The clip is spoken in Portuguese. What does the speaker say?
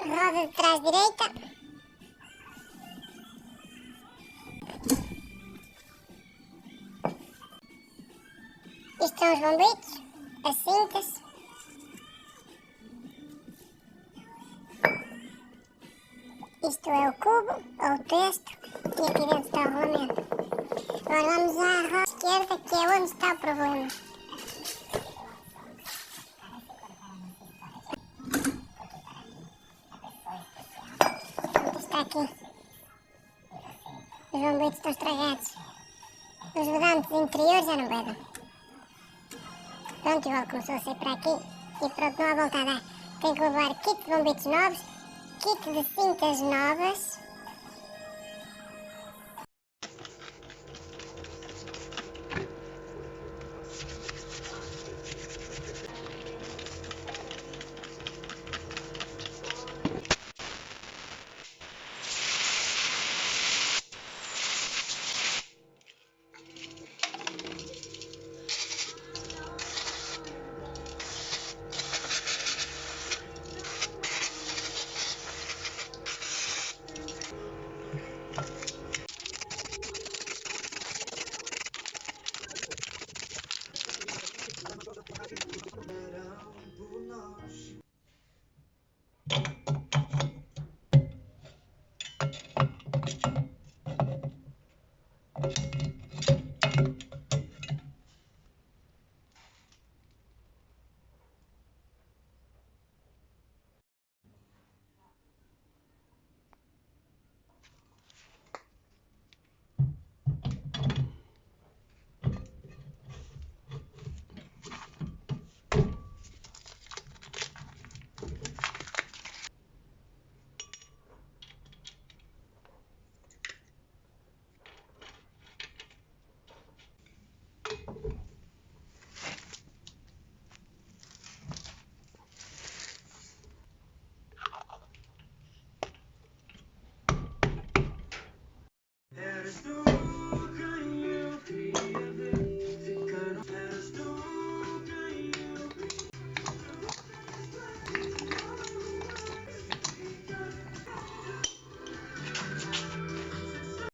roda de trás direita. Isto são os bombitos, as cintas. Isto é o cubo, ou o texto, e aqui dentro está o rolamento. Agora vamos à roda esquerda, que é onde está o problema. Está aqui. Os bombitos estão estragados. Os vedantes interiores já não pedem. Pronto, igual começou a sair para aqui. E pronto, não há volta a dar. Tenho que levar kit de bombitos novos, kit de cintas novas. There's no